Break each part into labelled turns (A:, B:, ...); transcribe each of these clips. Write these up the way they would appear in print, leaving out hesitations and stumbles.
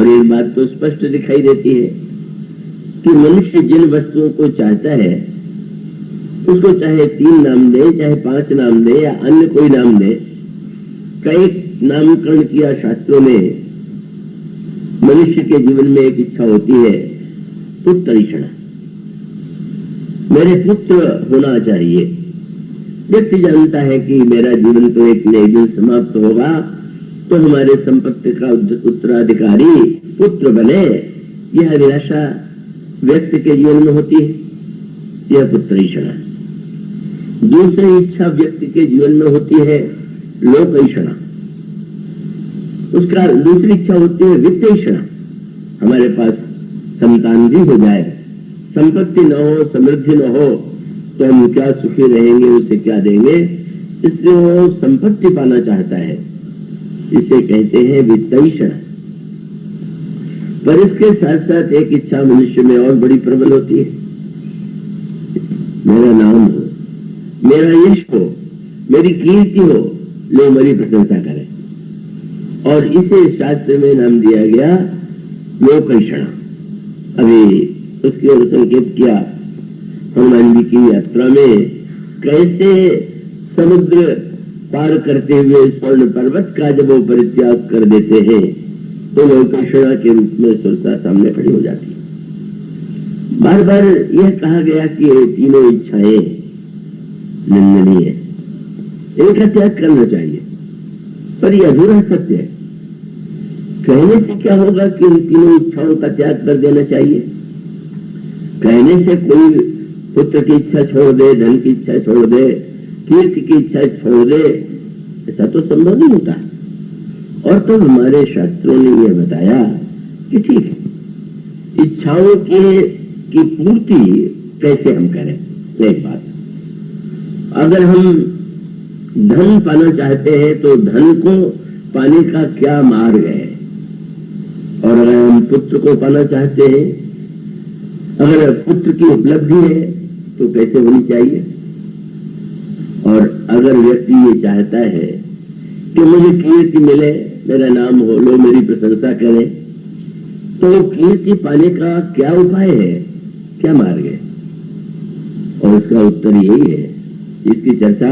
A: और एक बात तो स्पष्ट दिखाई देती है कि मनुष्य जिन वस्तुओं को चाहता है उसको चाहे 3 नाम दे, चाहे 5 नाम दे या अन्य कोई नाम दे, कई नामकरण किया शास्त्रों में। मनुष्य के जीवन में एक इच्छा होती है पुत्रीक्षणा, मेरे पुत्र होना चाहिए। व्यक्ति जानता है कि मेरा जीवन तो एक न एक दिन समाप्त होगा, तो हमारे संपत्ति का उत्तराधिकारी पुत्र बने, यह अभिलाषा व्यक्ति के जीवन में होती है, यह पुत्रीक्षणा। दूसरी इच्छा व्यक्ति के जीवन में होती है लोकैषणा। उसका दूसरी इच्छा होती है वित्तैषणा, हमारे पास संतान भी हो जाए, संपत्ति न हो, समृद्धि न हो, तो हम क्या सुखी रहेंगे, उसे क्या देंगे, इसलिए वो संपत्ति पाना चाहता है, इसे कहते हैं वित्तैषणा। पर इसके साथ साथ एक इच्छा मनुष्य में और बड़ी प्रबल होती है, मेरा नाम हो, मेरा यश हो, मेरी कीर्ति हो, लोग मेरी प्रशंसा करें। और इसे शास्त्र में नाम दिया गया लोकैषणा। अभी उसकी ओर संकेत किया हनुमान जी की यात्रा में, कैसे समुद्र पार करते हुए स्वर्ण पर्वत का जब वो परित्याग कर देते हैं तो लोकैषणा के रूप में सुरता सामने खड़ी हो जाती है। बार बार यह कहा गया कि ये तीनों इच्छाएं निंदनीय है, इनका त्याग करना चाहिए, पर यह अधूरा सत्य है। कहने से क्या होगा कि इन तीनों इच्छाओं का त्याग कर देना चाहिए? कहने से कोई पुत्र की इच्छा छोड़ दे, धन की इच्छा छोड़ दे, कीर्ति की इच्छा छोड़ दे, ऐसा तो संभव नहीं होता। और तो हमारे शास्त्रों ने यह बताया कि ठीक है, इच्छाओं की पूर्ति कैसे हम करें। एक बात, अगर हम धन पाना चाहते हैं तो धन को पाने का क्या मार्ग है, और अगर हम पुत्र को पाना चाहते हैं, अगर पुत्र की उपलब्धि है तो कैसे होनी चाहिए। और अगर व्यक्ति ये चाहता है कि मुझे कीर्ति मिले, मेरा नाम हो, लोग मेरी प्रशंसा करें, तो कीर्ति पाने का क्या उपाय है, क्या मार्ग है? और उसका उत्तर यही है, इसकी चर्चा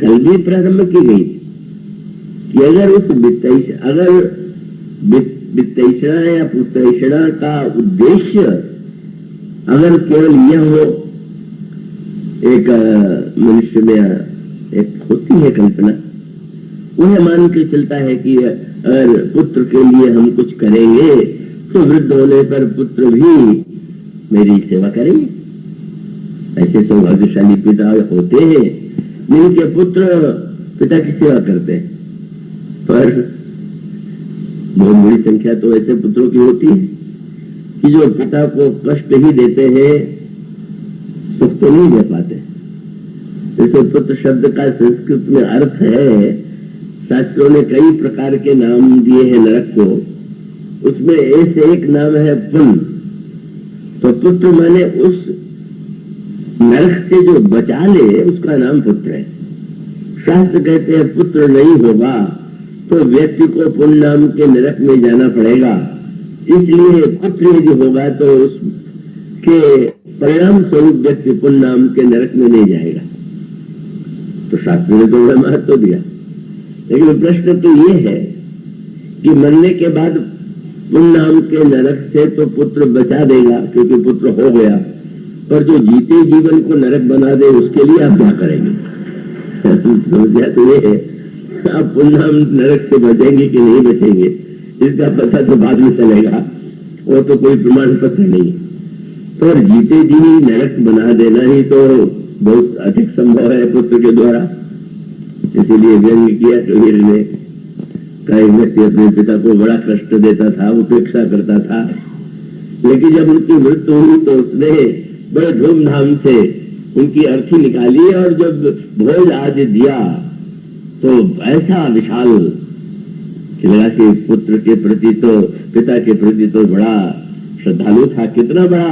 A: कल भी प्रारंभ की गई कि अगर उस वित्तैषणा या पुत्रैषणा का उद्देश्य अगर केवल यह हो, एक मनुष्य में एक होती है कल्पना, वह मान के चलता है कि अगर पुत्र के लिए हम कुछ करेंगे तो वृद्ध होने पर पुत्र भी मेरी सेवा करेंगे। ऐसे सौभाग्यशाली पिता होते हैं जिनके पुत्र पिता की सेवा करते हैं, पर बहुत बड़ी संख्या तो ऐसे पुत्रों की होती है कि जो पिता को कष्ट ही देते हैं, सुख तो नहीं दे पाते। जैसे पुत्र शब्द का संस्कृत में अर्थ है, शास्त्रों ने कई प्रकार के नाम दिए हैं नरक को, उसमें ऐसे एक नाम है पुण्य। तो पुत्र माने उस नरक से जो बचा ले, उसका नाम पुत्र है। शास्त्र कहते हैं पुत्र नहीं होगा तो व्यक्ति को पुण्य नाम के नरक में जाना पड़ेगा, इसलिए पुत्र यदि होगा तो उसके परिणाम स्वरूप व्यक्ति पुण्य नाम के नरक में नहीं जाएगा। तो शास्त्र ने तो बड़ा महत्व दिया, लेकिन प्रश्न तो ये है कि मरने के बाद पुण्य नाम के नरक से तो पुत्र बचा देगा क्योंकि पुत्र हो गया, पर जो जीते जीवन को नरक बना दे उसके लिए आप क्या करेंगे? समझा तो ये है, आप पुण्य नाम नरक से बचेंगे कि नहीं बचेंगे इसका पता तो बाद में चलेगा, वो तो कोई प्रमाण पत्र नहीं। पर जीते जी नरक बना देना ही तो बहुत अधिक संभव है पुत्र के द्वारा। इसीलिए व्यंग किया कबीर ने, कई व्यक्ति अपने पिता को बड़ा कष्ट देता था, उपेक्षा करता था, लेकिन जब उनकी मृत्यु हुई तो उसने बड़े धूमधाम से उनकी अर्थी निकाली और जब भोज आज दिया तो ऐसा विशाल कि लगा कि पुत्र के प्रति तो, पिता के प्रति तो बड़ा श्रद्धालु था, कितना बड़ा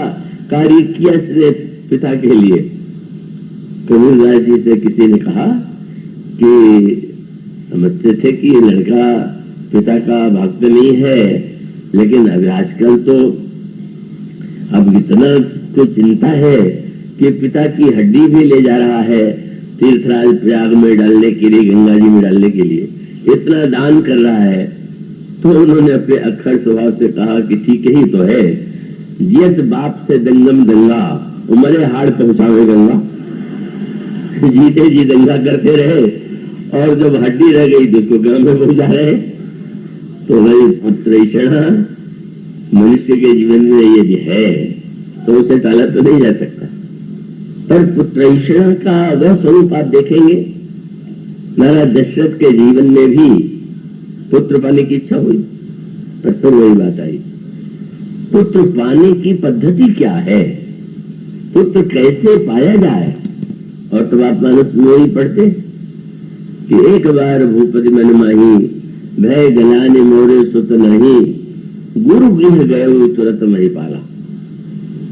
A: कार्य किया इसने पिता के लिए। कबीर राय जी से किसी ने कहा कि समझते थे कि ये लड़का पिता का भक्त नहीं है, लेकिन अभी आजकल तो अब इतना तो चिंता है कि पिता की हड्डी भी ले जा रहा है तीर्थराज प्रयाग में डालने के लिए, गंगा जी में डालने के लिए, इतना दान कर रहा है। तो उन्होंने अपने अक्खड़ स्वभाव से कहा कि ठीक ही तो है, जियत बाप से दंगम दंगा, उमरे हाड़ पहुंचावे गंगा। जीते जी दंगा करते रहे और जब हड्डी रह गई तो उसको गांव में पहुंचा रहे। तो वही पुत्रैषणा मनुष्य के जीवन में यदि है तो उसे टाला तो नहीं जा सकता। पर पुत्रैषणा का वह स्वरूप आप देखेंगे, महाराज दशरथ के जीवन में भी पुत्र पाने की इच्छा हुई, पर फिर वही बात आई, पुत्र पाने की पद्धति क्या है, पुत्र कैसे पाया जाए। और तब आप मानस में ही पढ़ते कि एक बार भूपति मन माही, भय गलाने मोरे सुत नहीं, गुरु गृह गए तुरंत मही पाला।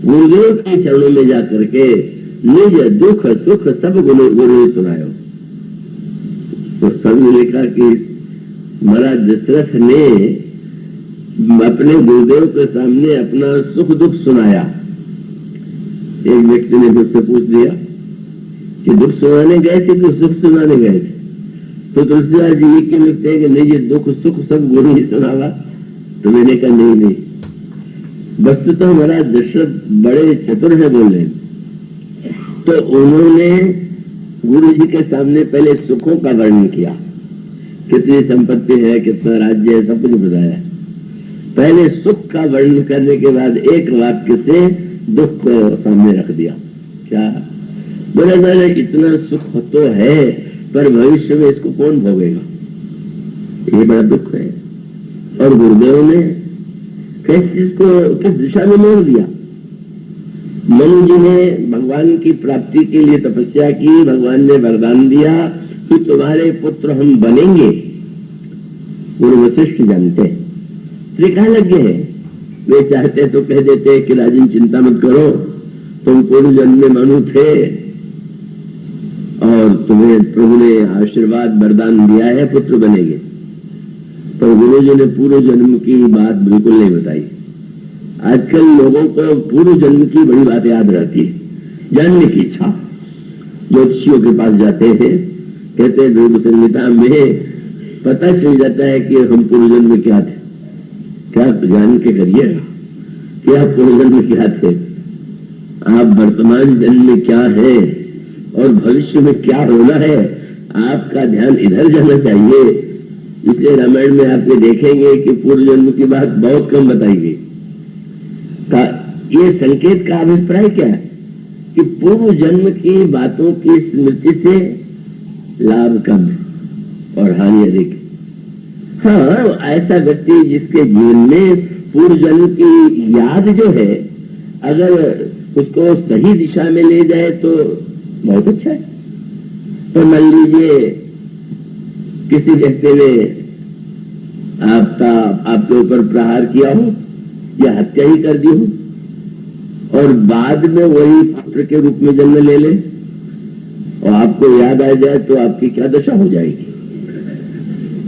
A: गुरुदेव के चरणों में जाकर के निज दुख सुख सब गुरु ने सुनायो। तो सब ने लिखा कि महाराज दशरथ ने अपने गुरुदेव के सामने अपना सुख दुख सुनाया। एक व्यक्ति ने मुझसे पूछ दिया कि दुख सुनाने गए थे कि सुख सुनाने गए थे। तो तुलसीदास जी के लिखते हैं कि निज दुख सुख सब गुरु ही सुनावा। तो मैंने कहा नहीं, वस्तुतः हमारा दशरथ बड़े चतुर है बोले। तो उन्होंने गुरु जी के सामने पहले सुखों का वर्णन किया, कितनी संपत्ति है, कितना राज्य है, सब कुछ बताया। पहले सुख का वर्णन करने के बाद एक वाक्य से दुख को सामने रख दिया। क्या बोले, मैंने इतना सुख तो है पर भविष्य में इसको कौन भोगेगा, ये बड़ा दुख है। और गुरुदेव ने किस दिशा में मोड़ दिया। मनु जी ने भगवान की प्राप्ति के लिए तपस्या की, भगवान ने वरदान दिया कि तुम्हारे पुत्र हम बनेंगे। गुरु वशिष्ठ जानते त्रिकालज्ञ है, वे चाहते तो कह देते कि राजन चिंता मत करो, तुम पूर्व जन्म में मनु थे और तुम्हें प्रभु ने आशीर्वाद वरदान दिया है, पुत्र बनेंगे। तो गुरु जी ने पूर्व जन्म की बात बिल्कुल नहीं बताई। आजकल लोगों को पूर्व जन्म की बड़ी बात याद रहती है, जानने की इच्छा। ज्योतिषियों के पास जाते हैं, कहते हैं ध्रुव संहिता में पता चल जाता है कि हम पूर्व जन्म में क्या थे। क्या जान के करिए कि आप पूर्व जन्म में क्या थे, आप वर्तमान जन्म में क्या है और भविष्य में क्या होना है। आपका ध्यान इधर जाना चाहिए। इसलिए रामायण में आपके देखेंगे कि पूर्व जन्म की बात बहुत कम बताई गई। ये संकेत का अभिप्राय क्या है कि पूर्व जन्म की बातों की स्मृति से लाभ कम और हानि अधिक। हाँ, ऐसा व्यक्ति जिसके जीवन में पूर्व जन्म की याद जो है, अगर उसको सही दिशा में ले जाए तो बहुत अच्छा है। तो मान लीजिए किसी व्यक्ति ने आपके ऊपर प्रहार किया हो या हत्या ही कर दी हो और बाद में वही पुत्र के रूप में जन्म ले ले और आपको याद आ जाए तो आपकी क्या दशा हो जाएगी।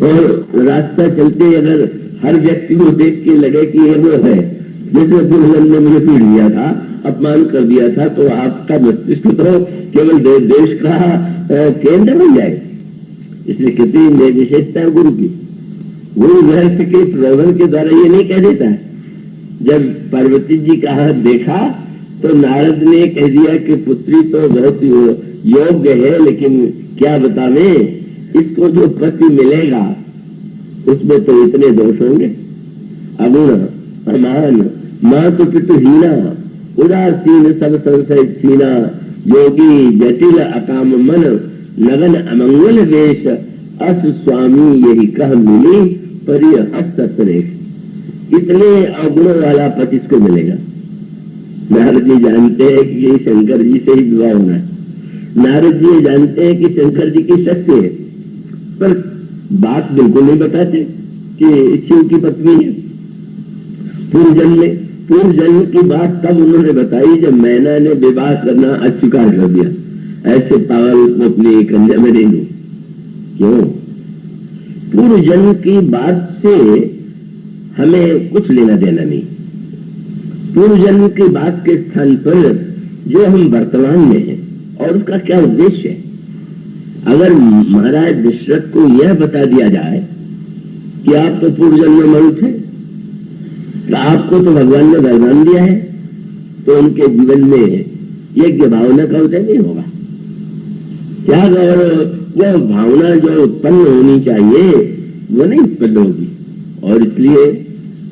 A: और रास्ता चलते अगर हर व्यक्ति को देख के लगे कि ये वो है जैसे पूर्व जन्म ने मुझे पीड़ दिया था, अपमान कर दिया था, तो आपका मस्तिष्क तो केवल देश का केंद्र बन जाए। इसलिए कितनी विशेषता है गुरु की। गुरु गृहस्थ के प्रलोभन के द्वारा ये नहीं कह देता है। जब पार्वती जी का हाथ देखा तो नारद ने कह दिया कि पुत्री तो बहुत योग्य है, लेकिन क्या बतावे, इसको जो पति मिलेगा उसमें तो इतने दोष होंगे, अगुण, अमान, मां तो पितुहीना, उदासीन सब संशय छीना, योगी जटिल अकाम मन, लगन अमंगल वेश, अस स्वामी यही कह मिली परिय हस्तरेश। इतने अवगुणों वाला पति इसको मिलेगा। नारद जी जानते हैं कि शंकर जी से ही विवाह होना है। नारद जी जानते हैं कि शंकर जी की शक्ति है, पर बात बिल्कुल नहीं बताते कि शिव की पत्नी है। पूर्व जन्म की बात तब उन्होंने बताई जब मैना ने विवाह करना अस्वीकार कर दिया। ऐसे पागल को अपनी कन्या में नहीं क्यों? पूर्व जन्म की बात से हमें कुछ लेना देना नहीं। पूर्व जन्म की बात के स्थान पर जो हम वर्तमान में हैं और उसका क्या उद्देश्य है। अगर महाराज दशरथ को यह बता दिया जाए कि आप तो पूर्व जन्म में मरु थे, तो आपको तो भगवान ने वरदान दिया है, तो उनके जीवन में यज्ञ भावना का उदय नहीं होगा। क्या वह भावना जो उत्पन्न होनी चाहिए वो नहीं उत्पन्न होगी, और इसलिए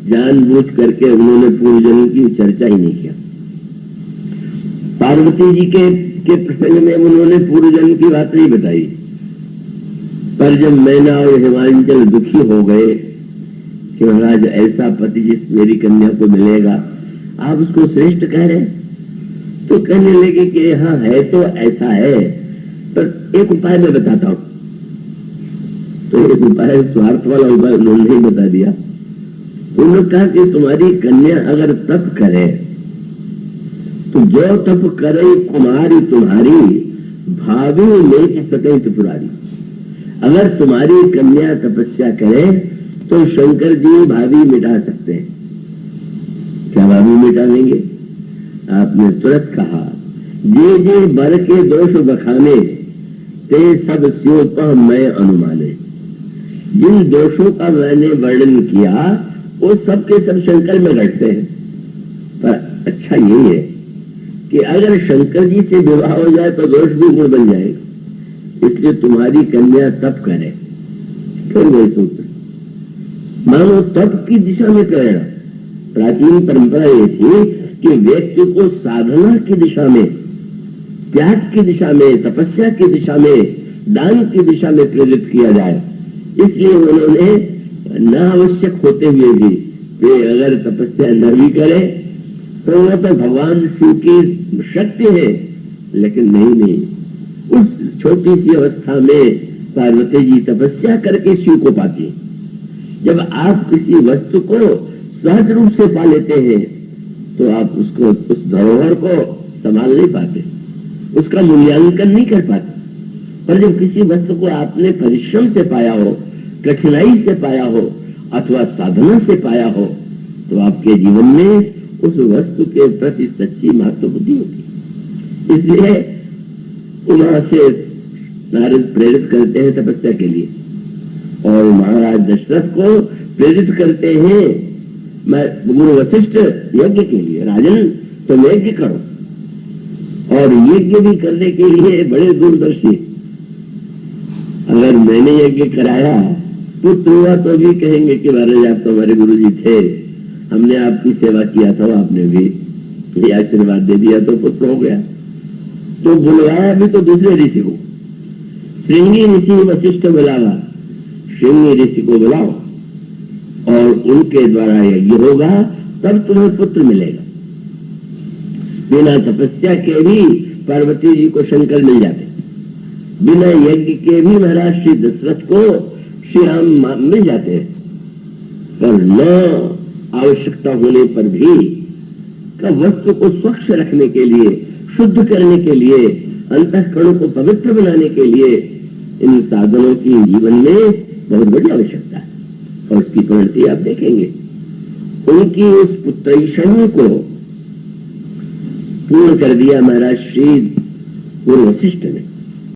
A: जानबूझ करके उन्होंने पूर्व जन्म की चर्चा ही नहीं किया। पार्वती जी के प्रसंग में उन्होंने पूर्व जन्म की बात नहीं बताई, पर जब मैना और हिमांचल दुखी हो गए कि महाराज ऐसा पति जिस मेरी कन्या को मिलेगा, आप उसको श्रेष्ठ कह रहे, तो कहने लगे कि हाँ है तो ऐसा है, पर एक उपाय मैं बताता हूं। तो एक उपाय स्वार्थ वाला उपाय उन्होंने नहीं बता दिया। उन्होंने कहा कि तुम्हारी कन्या अगर तप करे तो जो तप करे कुमारी तुम्हारी भावी में सके त्रिपुरारी। अगर तुम्हारी कन्या तपस्या करे तो शंकर जी भावी मिटा सकते हैं। क्या भावी मिटा देंगे? आपने तुरंत कहा, जे जे बर के दोष बखाने ते सब स्यों मैं अनुमाने। जिन दोषों का मैंने वर्णन किया वो सबके सब शंकर में घटते हैं, पर अच्छा यही है कि अगर शंकर जी से विवाह हो जाए तो दोष भी गुण बन जाएगा। इसलिए तुम्हारी कन्या तप करे। फिर वही सूत्र मानो तप की दिशा में प्रेरणा। प्राचीन परंपरा ये थी कि व्यक्ति को साधना की दिशा में, त्याग की दिशा में, तपस्या की दिशा में, दान की दिशा में प्रेरित किया जाए। इसलिए उन्होंने न आवश्यक होते हुए भी कि अगर तपस्या न भी करे तो वह तो भगवान शिव की शक्ति है, लेकिन नहीं, उस छोटी सी अवस्था में पार्वती जी तपस्या करके शिव को पाती। जब आप किसी वस्तु को सहज रूप से पा लेते हैं तो आप उसको, उस धरोहर को संभाल नहीं पाते, उसका मूल्यांकन नहीं कर पाते। पर जब किसी वस्तु को आपने परिश्रम से पाया हो, कठिनाई से पाया हो अथवा साधना से पाया हो, तो आपके जीवन में उस वस्तु के प्रति सच्ची महत्व बुद्धि होती। इसलिए वहां से नारद प्रेरित करते हैं तपस्या के लिए, और महाराज दशरथ को प्रेरित करते हैं गुरु वशिष्ठ यज्ञ के लिए। राजन तुम यज्ञ करो, और यज्ञ भी करने के लिए बड़े दूरदर्शी। अगर मैंने यज्ञ कराया पुत्र हुआ तो भी कहेंगे कि महाराज आप तो हमारे गुरु जी थे, हमने आपकी सेवा किया था, आपने भी आशीर्वाद दे दिया तो पुत्र हो गया। तो बुलवाया भी तो दूसरे ऋषि को, श्रृंगी ऋषि वशिष्ठ बुलावा, श्रृंगी ऋषि को बुलाओ और उनके द्वारा यज्ञ होगा, तब तुम्हें पुत्र मिलेगा। बिना तपस्या के भी पार्वती जी को शंकर मिल जाते, बिना यज्ञ के भी महाराज श्री दशरथ को श्री राम मिल जाते हैं। पर न आवश्यकता होने पर भी का वस्तु को स्वच्छ रखने के लिए, शुद्ध करने के लिए, अंतःकरण को पवित्र बनाने के लिए इन साधनों की जीवन में बहुत बड़ी आवश्यकता है। और उसकी परिणति आप देखेंगे, उनकी उस पुत्रैषण्य को पूर्ण कर दिया महाराज श्री गुरु वशिष्ठ ने।